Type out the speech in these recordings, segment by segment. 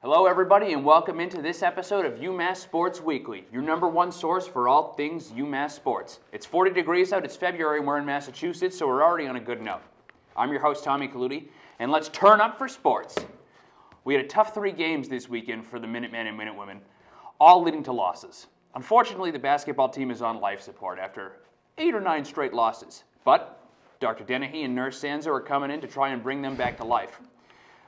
Hello everybody and welcome into this episode of UMass Sports Weekly, your number one source for all things UMass sports. It's 40 degrees out, it's February, and we're in Massachusetts, so we're already on a good note. I'm your host, Tommy Kaludi, and let's turn up for sports. We had a tough 3 games this weekend for the Minutemen and Minutewomen, all leading to losses. Unfortunately, the basketball team is on life support after 8 or 9 straight losses, but Dr. Dennehy and Nurse Sanzo are coming in to try and bring them back to life.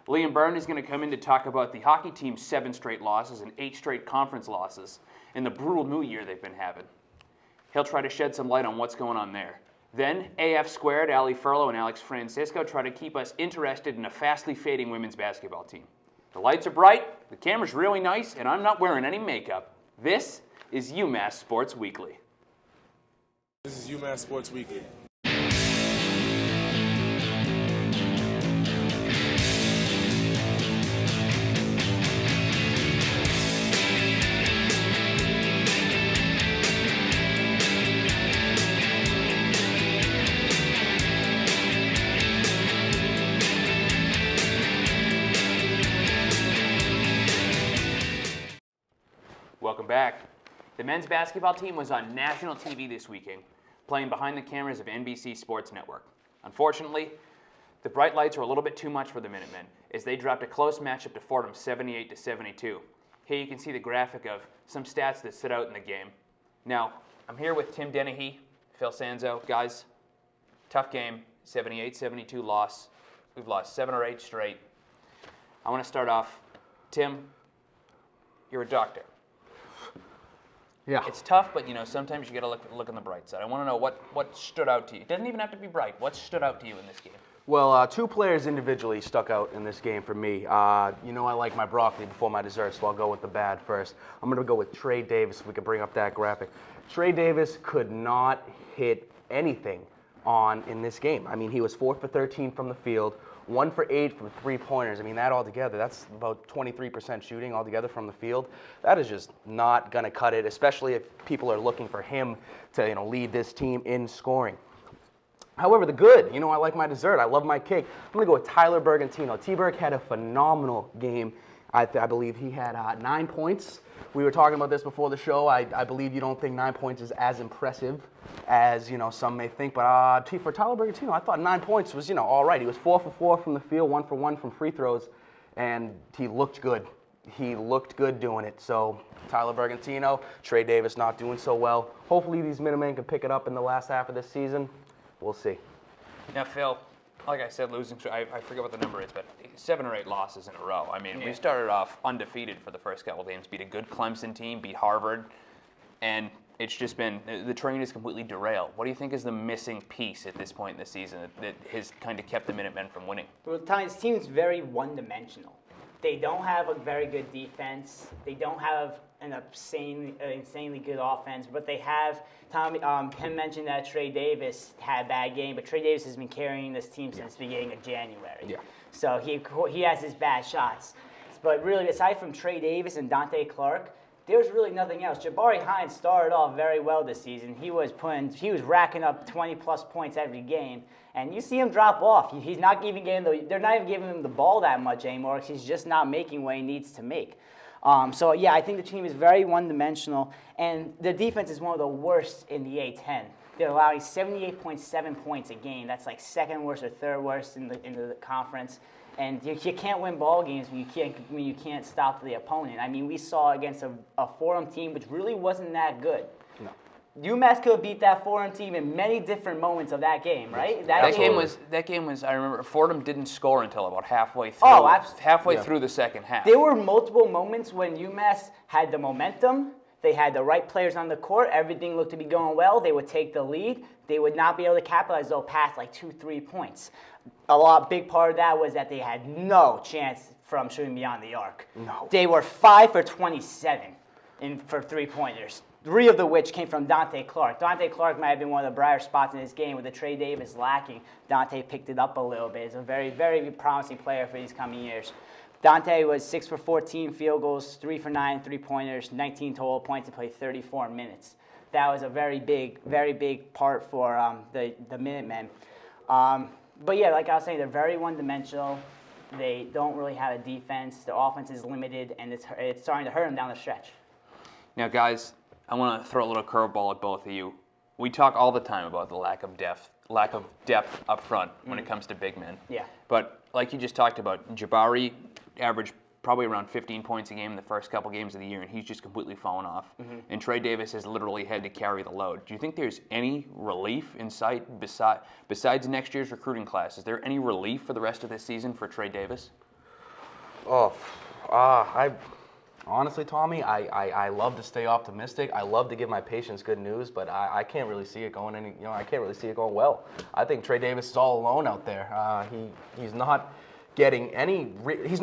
Liam Byrne is going to come in to talk about the hockey team's 7 straight losses and 8 straight conference losses and the brutal new year they've been having. He'll try to shed some light on what's going on there. Then, AF Squared, Allie and Alex Francisco try to keep us interested in a fastly fading women's basketball team. The lights are bright, the camera's really nice, and I'm not wearing any makeup. This is UMass Sports Weekly. This is UMass Sports Weekly. Welcome back. The men's basketball team was on national TV this weekend, playing behind the cameras of NBC Sports Network. Unfortunately, the bright lights were a little bit too much for the Minutemen, as they dropped a close matchup to Fordham 78-72. Here you can see the graphic of some stats that stood out in the game. Now, I'm here with Tim Dennehy, Phil Sanzo. Guys, tough game, 78-72 loss. We've lost 7 or 8 straight. I want to start off. Tim, you're a doctor. Yeah. It's tough, but sometimes you got to look on the bright side. I want to know what stood out to you. It doesn't even have to be bright. What stood out to you in this game? Well, 2 players individually stuck out in this game for me. I like my broccoli before my dessert, so I'll go with the bad first. I'm going to go with Trey Davis, if we can bring up that graphic. Trey Davis could not hit anything in this game. I mean, he was 4 for 13 from the field, 1 for 8 from 3-pointers. I mean, that altogether, that's about 23% shooting altogether from the field. That is just not going to cut it, especially if people are looking for him to, lead this team in scoring. However, the good, I like my dessert. I love my cake. I'm going to go with Tyler Bergantino. T-Berg had a phenomenal game. I believe he had 9 points. We were talking about this before the show. I believe you don't think 9 points is as impressive as, some may think. But for Tyler Bergantino, I thought 9 points was, all right. He was 4 for 4 from the field, 1 for 1 from free throws, and he looked good. He looked good doing it. So Tyler Bergantino, Trey Davis not doing so well. Hopefully these Minutemen can pick it up in the last half of this season. We'll see. Now, Phil, like I said, losing, I forget what the number is, but 7 or 8 losses in a row. I mean, we started off undefeated for the first couple games, beat a good Clemson team, beat Harvard, and it's just been, the train is completely derailed. What do you think is the missing piece at this point in the season that has kind of kept the Minutemen from winning? Well, this team is very one-dimensional. They don't have a very good defense. They don't have an insanely good offense, but they have. Tim mentioned that Trey Davis had a bad game, but Trey Davis has been carrying this team since the beginning of January. Yeah. So he has his bad shots. But really, aside from Trey Davis and Dante Clark, there's really nothing else. Jabari Hines started off very well this season. He was racking up 20-plus points every game. And you see him drop off. He's not even they're not even giving him the ball that much anymore because he's just not making what he needs to make. I think the team is very one-dimensional, and the defense is one of the worst in the A-10. They're allowing 78.7 points a game. That's like second worst or third worst in the conference. And you can't win ball games when you can't stop the opponent. I mean, we saw against a Fordham team which really wasn't that good. No. UMass could have beat that Fordham team in many different moments of that game, right? That game was. I remember Fordham didn't score until about halfway through. Through the second half. There were multiple moments when UMass had the momentum. They had the right players on the court. Everything looked to be going well. They would take the lead. They would not be able to capitalize, though, past like 2-3 points. Big part of that was that they had no chance from shooting beyond the arc. No. They were 5 for 27 for 3-pointers. 3 of which came from Dante Clark. Dante Clark might have been one of the brighter spots in this game with the Trey Davis lacking. Dante picked it up a little bit. He's a very, very promising player for these coming years. Dante was 6 for 14 field goals, 3 for 9 3-pointers, 19 total points to play 34 minutes. That was a very big part for the Minutemen. But yeah, like I was saying, they're very one-dimensional. They don't really have a defense. Their offense is limited, and it's starting to hurt them down the stretch. Now, guys, I want to throw a little curveball at both of you. We talk all the time about the lack of depth up front when it comes to big men. Yeah. But like you just talked about, Jabari averaged probably around 15 points a game in the first couple games of the year, and he's just completely fallen off. And Trey Davis has literally had to carry the load. Do you think there's any relief in sight besides next year's recruiting class? Is there any relief for the rest of this season for Trey Davis? Honestly, Tommy, I love to stay optimistic. I love to give my patients good news, but I can't really see it going I can't really see it going well. I think Trey Davis is all alone out there. He's not getting any. He's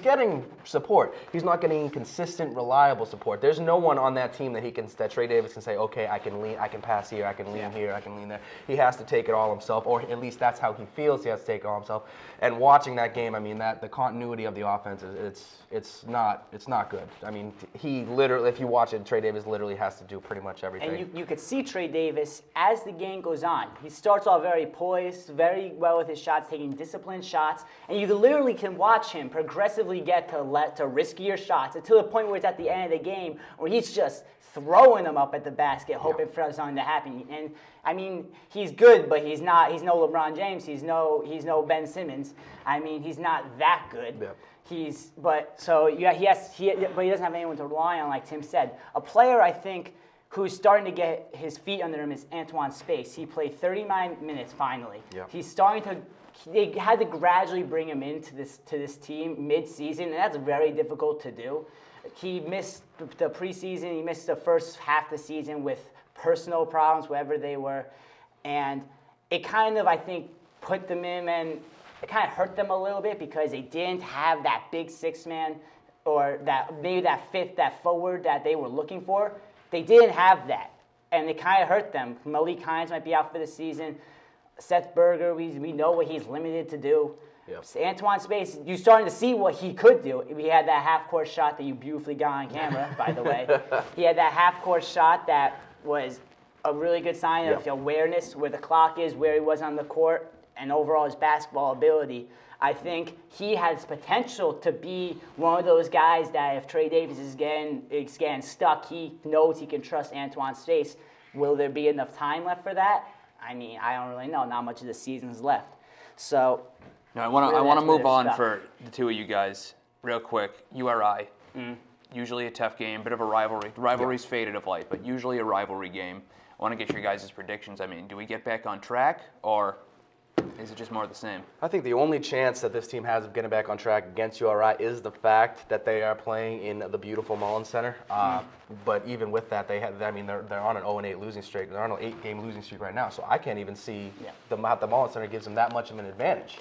getting support. He's not getting consistent, reliable support. There's no one on that team that Trey Davis can say, okay, I can lean, I can pass here, I can lean here, I can lean there. He has to take it all himself, or at least that's how he feels. He has to take it all himself. And watching that game, I mean, the continuity of the offense it's not good. I mean, he literally, if you watch it, Trey Davis literally has to do pretty much everything. And you could see Trey Davis as the game goes on. He starts off very poised, very well with his shots, taking disciplined shots. And you literally can watch him progressively get to riskier shots until the point where it's at the end of the game where he's just throwing them up at the basket, hoping for something to happen. And I mean, he's good, but he's no LeBron James. He's no Ben Simmons. I mean, he's not that good. Yeah. But he doesn't have anyone to rely on, like Tim said. A player I think who's starting to get his feet under him is Antoine Space. He played 39 minutes finally. Yeah. He's starting to. They had to gradually bring him into this team mid-season, and that's very difficult to do. He missed the preseason. He missed the first half of the season with personal problems, wherever they were, and it kind of, I think, put them in, and it kind of hurt them a little bit because they didn't have that big six-man or that fifth, that forward that they were looking for. They didn't have that, and it kind of hurt them. Malik Hines might be out for the season. Seth Berger, we know what he's limited to do. Yep. Antoine Space, you're starting to see what he could do. He had that half-court shot that you beautifully got on camera, by the way. He had that half-court shot that was a really good sign of awareness, where the clock is, where he was on the court, and overall his basketball ability. I think he has potential to be one of those guys that if Trey Davis is getting stuck, he knows he can trust Antoine Space. Will there be enough time left for that? I mean, I don't really know. Not much of the season's left. So, now, I want to move on for the two of you guys real quick. URI, usually a tough game, bit of a rivalry. Rivalry's faded of late, but usually a rivalry game. I want to get your guys' predictions. I mean, do we get back on track, or is it just more of the same? I think the only chance that this team has of getting back on track against URI is the fact that they are playing in the beautiful Mullins Center. But even with that, they're on an 0-8 losing streak. They're on an 8-game losing streak right now. So I can't even see the Mullins Center gives them that much of an advantage.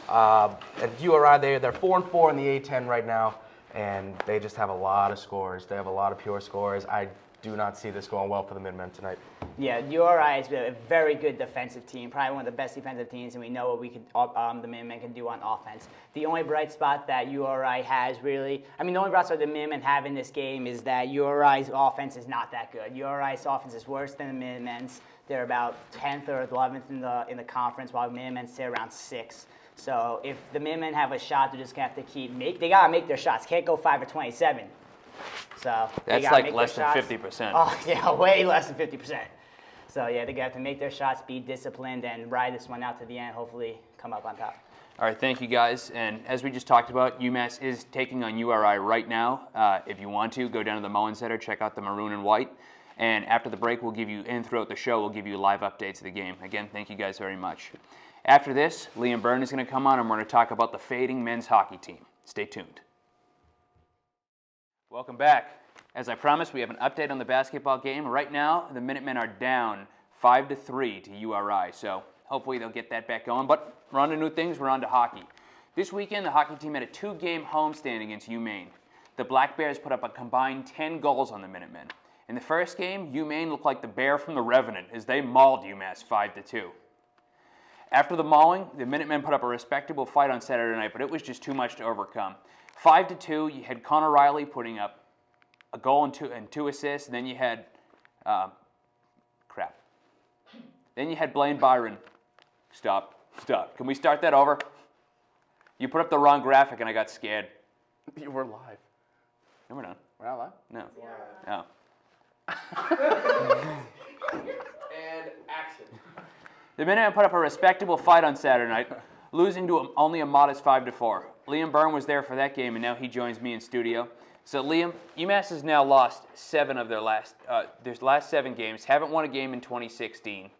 At URI, they're 4-4 in the A10 right now, and they just have a lot of scores. They have a lot of pure scores. I do not see this going well for the Minutemen tonight. Yeah, URI is a very good defensive team, probably one of the best defensive teams, and we know what the Minutemen can do on offense. The only bright spot that URI has the only bright spot the Minutemen have in this game is that URI's offense is not that good. URI's offense is worse than the Minutemen's. They're about 10th or 11th in the conference, while the Minutemen sit around 6th. So if the Minutemen have a shot, they're just gonna have to they gotta make their shots. Can't go 5 or 27. So that's like less than 50%. Oh yeah, way less than 50%. So yeah, they're gonna have to make their shots, be disciplined, and ride this one out to the end. Hopefully, come up on top. All right, thank you guys. And as we just talked about, UMass is taking on URI right now. If you want to, go down to the Mullins Center, check out the maroon and white. And after the break, throughout the show, we'll give you live updates of the game. Again, thank you guys very much. After this, Liam Byrne is going to come on, and we're going to talk about the fading men's hockey team. Stay tuned. Welcome back. As I promised, we have an update on the basketball game. Right now, the Minutemen are down 5-3 to URI, so hopefully they'll get that back going. But we're on to new things. We're on to hockey. This weekend, the hockey team had a 2-game homestand against UMaine. The Black Bears put up a combined 10 goals on the Minutemen. In the first game, UMaine looked like the bear from The Revenant as they mauled UMass 5-2. After the mauling, the Minutemen put up a respectable fight on Saturday night, but it was just too much to overcome. 5-2, you had Connor Riley putting up a goal and two assists, and then you had Then you had Blaine Byron. Stop. Can we start that over? You put up the wrong graphic and I got scared. You were live. No, we're not. We're not live? No. No. And action. The Minutemen put up a respectable fight on Saturday night, losing to only a modest 5-4. Liam Byrne was there for that game, and now he joins me in studio. So, Liam, UMass has now lost 7 of their last 7 games. Haven't won a game in 2016.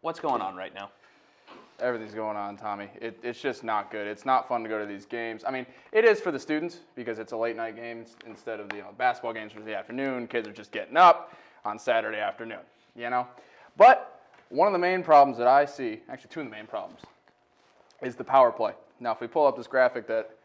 What's going on right now? Everything's going on, Tommy. It's just not good. It's not fun to go to these games. I mean, it is for the students because it's a late night game instead of the basketball games for the afternoon. Kids are just getting up on Saturday afternoon, But one of the main problems that I see, actually 2 of the main problems, is the power play. Now, if we pull up this graphic that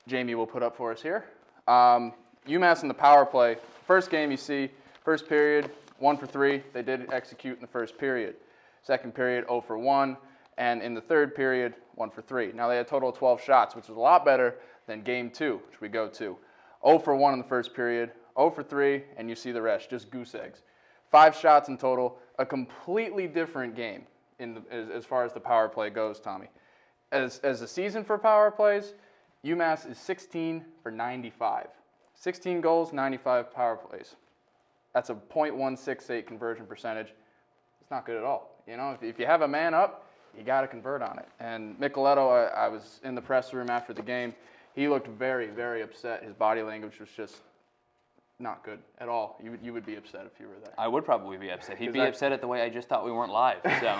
Jamie will put up for us here, UMass in the power play, first game you see, first period, 1 for 3. They did execute in the first period. Second period, 0 for 1. And in the third period, 1 for 3. Now, they had a total of 12 shots, which was a lot better than game 2, which we go to. 0 for 1 in the first period, 0 for 3, and you see the rest, just goose eggs. 5 shots in total, a completely different game as far as the power play goes, Tommy. As a season for power plays, UMass is 16 for 95. 16 goals, 95 power plays. That's a .168 conversion percentage. It's not good at all. If you have a man up, you got to convert on it. And Micheletto, I was in the press room after the game. He looked very, very upset. His body language was just not good at all. You would be upset if you were there. I would probably be upset. He'd be upset at the way I just thought we weren't live. So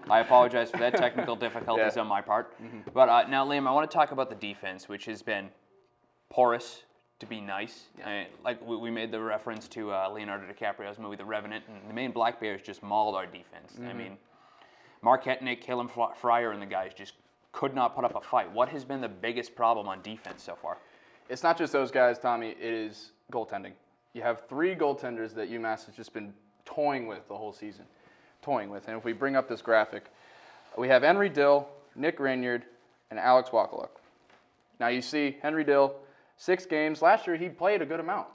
I apologize for that. Technical difficulties on my part. But now, Liam, I want to talk about the defense, which has been porous, to be nice. Like we made the reference to Leonardo DiCaprio's movie The Revenant, and the Maine Black Bears just mauled our defense. I mean, Marquette, Nick, Killam, Fryer, and the guys just could not put up a fight. What has been the biggest problem on defense so far? It's not just those guys, Tommy. It is goaltending. You have 3 goaltenders that UMass has just been toying with the whole season. And if we bring up this graphic, we have Henry Dill, Nick Rainyard, and Alex Wakaluk. Now you see Henry Dill, 6 games. Last year he played a good amount,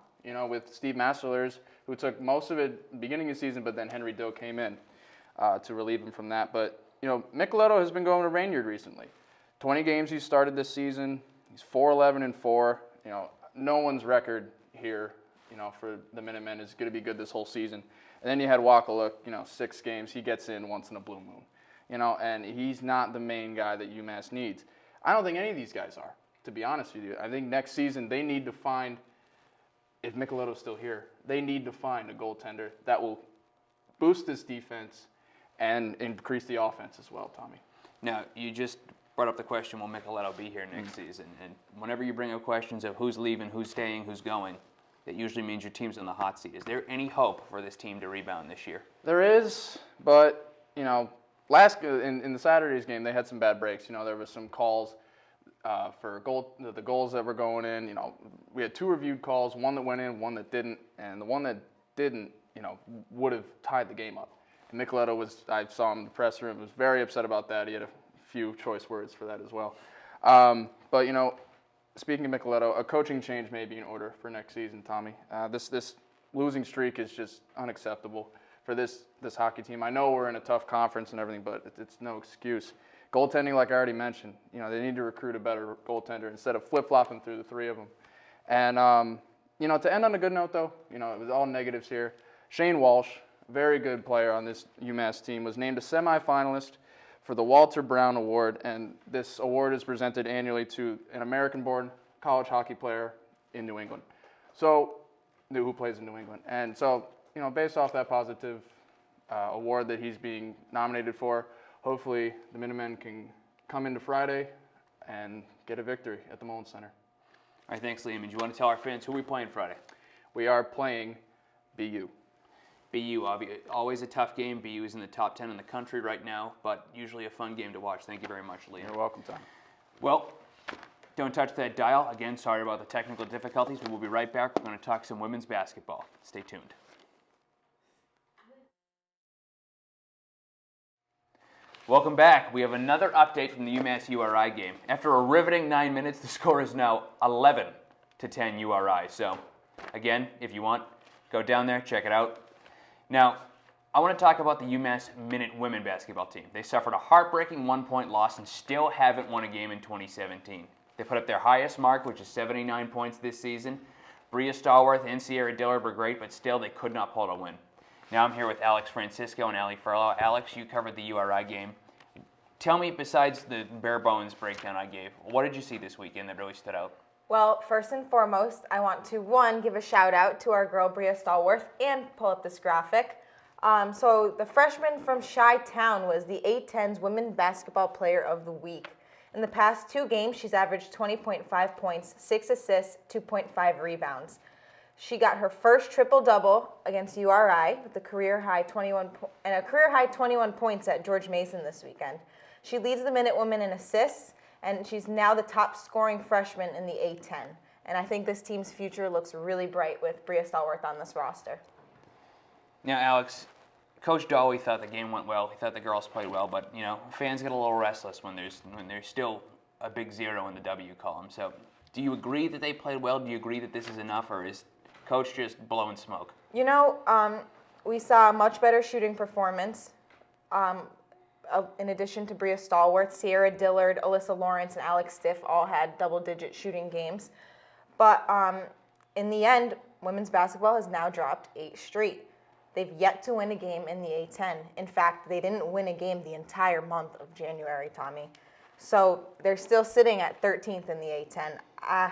with Steve Masselers, who took most of it at the beginning of the season, but then Henry Dill came in to relieve him from that. But, Micheletto has been going to Rainyard recently. 20 games he's started this season. He's 4-11-4. No one's record here, for the Minutemen is going to be good this whole season. And then you had Wakaluk, 6 games. He gets in once in a blue moon, and he's not the main guy that UMass needs. I don't think any of these guys are, to be honest with you. I think next season they need to find, if Micheletto's still here, they need to find a goaltender that will boost this defense and increase the offense as well, Tommy. Now, you just brought up the question, will Micheletto be here next season? And whenever you bring up questions of who's leaving, who's staying, who's going, that usually means your team's on the hot seat. Is there any hope for this team to rebound this year? There is, but, last in the Saturday's game, they had some bad breaks. There was some calls for the goals that were going in. We had 2 reviewed calls, one that went in, one that didn't, and the one that didn't, would have tied the game up. And Micheletto I saw him in the press room, was very upset about that. He had a few choice words for that as well. But, speaking of Micheletto, a coaching change may be in order for next season, Tommy. This losing streak is just unacceptable for this hockey team. I know we're in a tough conference and everything, but it's no excuse. Goaltending, like I already mentioned, they need to recruit a better goaltender instead of flip-flopping through the 3 of them. And, to end on a good note, though, it was all negatives here. Shane Walsh, very good player on this UMass team, was named a semifinalist for the Walter Brown Award, and this award is presented annually to an American-born college hockey player in New England, who plays in New England. And so, based off that positive award that he's being nominated for, hopefully the Minutemen can come into Friday and get a victory at the Mullins Center. All right, thanks, Liam. And do you want to tell our fans who we playing Friday? We are playing BU. BU, always a tough game. BU is in the top 10 in the country right now, but usually a fun game to watch. Thank you very much, Liam. You're welcome, Tom. Well, don't touch that dial. Again, sorry about the technical difficulties, but we'll be right back. We're going to talk some women's basketball. Stay tuned. Welcome back. We have another update from the UMass URI game. After a riveting 9 minutes, the score is now 11-10 URI. So, again, if you want, go down there, check it out. Now, I want to talk about the UMass Minutewomen basketball team. They suffered a heartbreaking 1-point loss and still haven't won a game in 2017. They put up their highest mark, which is 79 points this season. Bria Stallworth and Sierra Dillard were great, but still they could not pull out a win. Now I'm here with Alex Francisco and Allie Furlow. Alex, you covered the URI game. Tell me, besides the bare bones breakdown I gave, what did you see this weekend that really stood out? Well, first and foremost, I want to, one, give a shout out to our girl Bria Stallworth and pull up this graphic. So the freshman from Chi-Town was the A-10's Women's Basketball Player of the Week. In the past 2 games, she's averaged 20.5 points, 6 assists, 2.5 rebounds. She got her first triple-double against URI with a career-high 21 points at George Mason this weekend. She leads the Minutewomen in assists, and she's now the top scoring freshman in the A-10. And I think this team's future looks really bright with Bria Stallworth on this roster. Now, Alex, Coach Dolly thought the game went well. He thought the girls played well, but fans get a little restless when there's still a big 0 in the W column. So, do you agree that they played well? Do you agree that this is enough, or is Coach just blowing smoke? We saw a much better shooting performance. In addition to Bria Stallworth, Sierra Dillard, Alyssa Lawrence, and Alex Stiff all had double-digit shooting games. But in the end, women's basketball has now dropped 8 straight. They've yet to win a game in the A-10. In fact, they didn't win a game the entire month of January, Tommy. So they're still sitting at 13th in the A-10.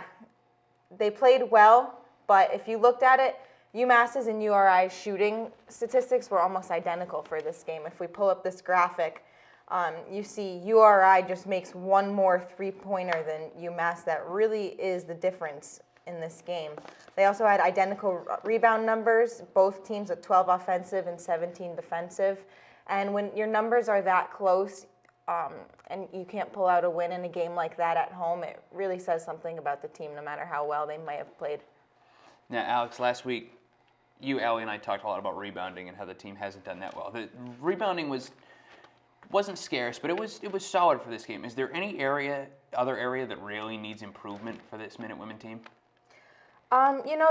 They played well, but if you looked at it, UMass's and URI's shooting statistics were almost identical for this game. If we pull up this graphic, you see URI just makes one more three-pointer than UMass. That really is the difference in this game. They also had identical rebound numbers, both teams at 12 offensive and 17 defensive. And when your numbers are that close and you can't pull out a win in a game like that at home, it really says something about the team, no matter how well they might have played. Now, Alex, last week, you, Allie, and I talked a lot about rebounding and how the team hasn't done that well. The rebounding wasn't scarce, but it was solid for this game. Is there any other area that really needs improvement for this Minutewomen team?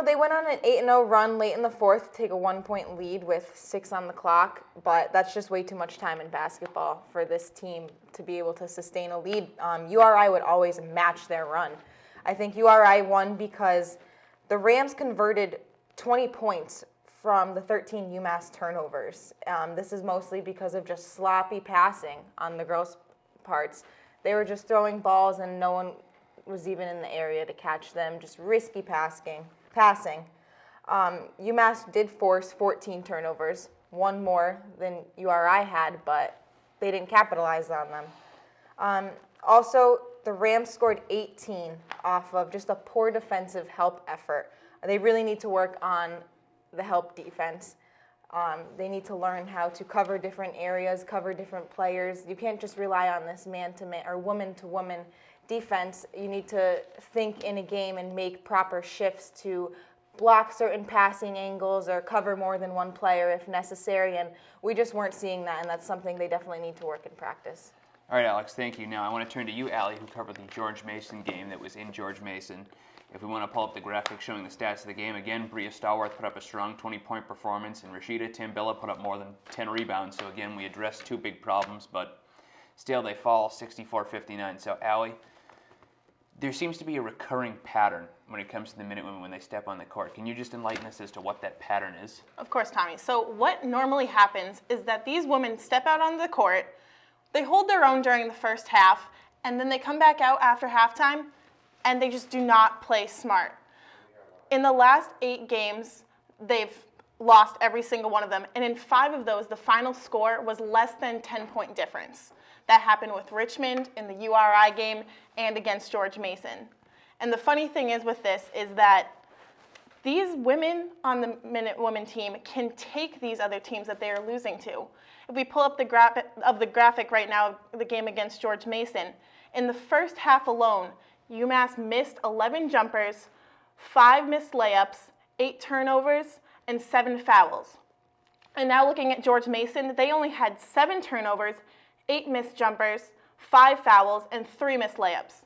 They went on an 8-0 run late in the fourth to take a 1-point lead with 6 on the clock, but that's just way too much time in basketball for this team to be able to sustain a lead. URI would always match their run. I think URI won because the Rams converted 20 points from the 13 UMass turnovers. This is mostly because of just sloppy passing on the girls' parts. They were just throwing balls and no one was even in the area to catch them, just risky passing. UMass did force 14 turnovers, one more than URI had, but they didn't capitalize on them. Also, the Rams scored 18 off of just a poor defensive help effort. They really need to work on the help defense. They need to learn how to cover different areas, cover different players. You can't just rely on this man-to-man or woman-to-woman defense. You need to think in a game and make proper shifts to block certain passing angles or cover more than one player if necessary. And we just weren't seeing that, and that's something they definitely need to work in practice. All right, Alex, thank you. Now I want to turn to you, Allie, who covered the George Mason game that was in George Mason. If we want to pull up the graphic showing the stats of the game, again, Bria Stallworth put up a strong 20-point performance, and Rashida Tambilla put up more than 10 rebounds. So again, we addressed 2 big problems, but still they fall 64-59. So Allie, there seems to be a recurring pattern when it comes to the Minutewomen when they step on the court. Can you just enlighten us as to what that pattern is? Of course, Tommy. So what normally happens is that these women step out onto the court, they hold their own during the first half, and then they come back out after halftime, and they just do not play smart. In the last 8 games, they've lost every single one of them, and in 5 of those, the final score was less than 10-point difference. That happened with Richmond in the URI game and against George Mason. And the funny thing is with this is that these women on the Minutewomen team can take these other teams that they are losing to. If we pull up the graphic right now, the game against George Mason, in the first half alone, UMass missed 11 jumpers, 5 missed layups, 8 turnovers, and 7 fouls. And now looking at George Mason, they only had 7 turnovers, 8 missed jumpers, 5 fouls, and 3 missed layups.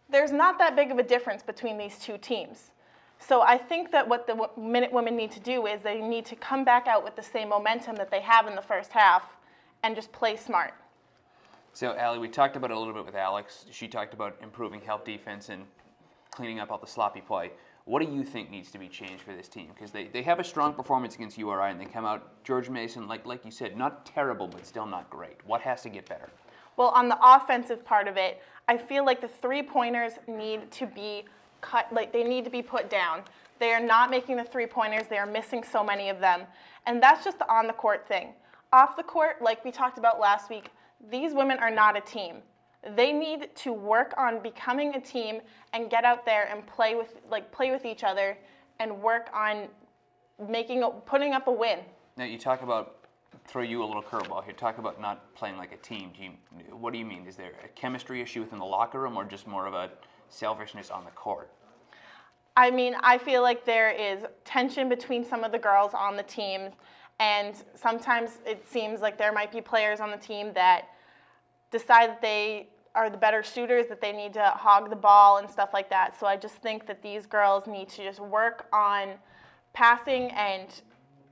There's not that big of a difference between these 2 teams. So I think that what the Minutewomen need to do is they need to come back out with the same momentum that they have in the first half and just play smart. So, Allie, we talked about it a little bit with Alex. She talked about improving help defense and cleaning up all the sloppy play. What do you think needs to be changed for this team? Because they have a strong performance against URI, and they come out, George Mason, like you said, not terrible, but still not great. What has to get better? Well, on the offensive part of it, I feel like the three-pointers need to be cut, like they need to be put down. They are not making the three-pointers. They are missing so many of them. And that's just the on-the-court thing. Off the court, like we talked about last week, these women are not a team. They need to work on becoming a team and get out there and play with each other and work on putting up a win. Now, you talk about, throw you a little curveball here, talk about not playing like a team. What do you mean? Is there a chemistry issue within the locker room or just more of a selfishness on the court? I mean, I feel like there is tension between some of the girls on the team, and sometimes it seems like there might be players on the team that decide that they are the better shooters, that they need to hog the ball and stuff like that. So I just think that these girls need to just work on passing and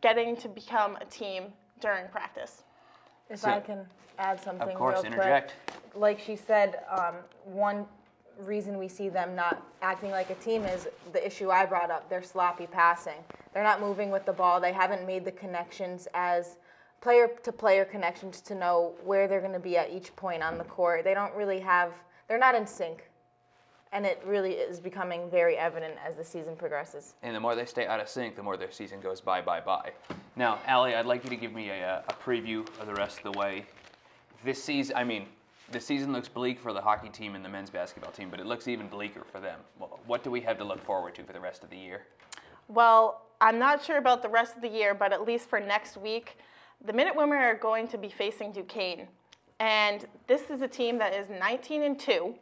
getting to become a team during practice. If I can add something Of course, real interject. quick. Like she said, one reason we see them not acting like a team is the issue I brought up, their sloppy passing. They're not moving with the ball. They haven't made the connections as player-to-player connections to know where they're going to be at each point on the court. They don't really they're not in sync. And it really is becoming very evident as the season progresses. And the more they stay out of sync, the more their season goes by. Now, Allie, I'd like you to give me a preview of the rest of the way. This season, the season looks bleak for the hockey team and the men's basketball team, but it looks even bleaker for them. What do we have to look forward to for the rest of the year? Well, I'm not sure about the rest of the year, but at least for next week, the Minutewomen are going to be facing Duquesne. And this is a team that is 19-2,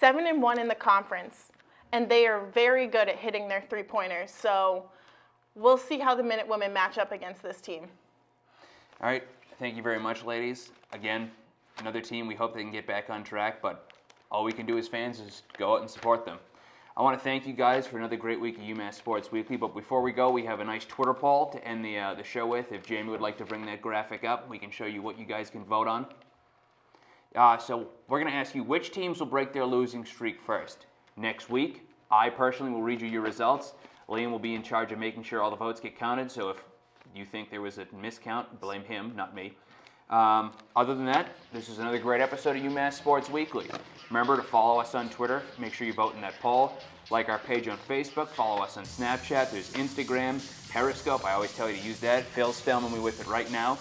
7-1 in the conference, and they are very good at hitting their three-pointers. So we'll see how the Minutewomen match up against this team. All right, thank you very much, ladies. Again, another team, we hope they can get back on track, but all we can do as fans is go out and support them. I want to thank you guys for another great week of UMass Sports Weekly, but before we go, we have a nice Twitter poll to end the show with. If Jamie would like to bring that graphic up, we can show you what you guys can vote on. So we're going to ask you which teams will break their losing streak first. Next week, I personally will read you your results. Liam will be in charge of making sure all the votes get counted, so if you think there was a miscount, blame him, not me. Other than that, this is another great episode of UMass Sports Weekly. Remember to follow us on Twitter. Make sure you vote in that poll. Like our page on Facebook. Follow us on Snapchat. There's Instagram, Periscope. I always tell you to use that. Phil's filming me with it right now.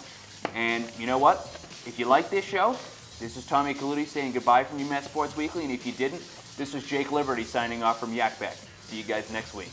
And you know what? If you like this show, this is Tommy Kaludi saying goodbye from UMass Sports Weekly. And if you didn't, this is Jake Liberty signing off from Yak Back. See you guys next week.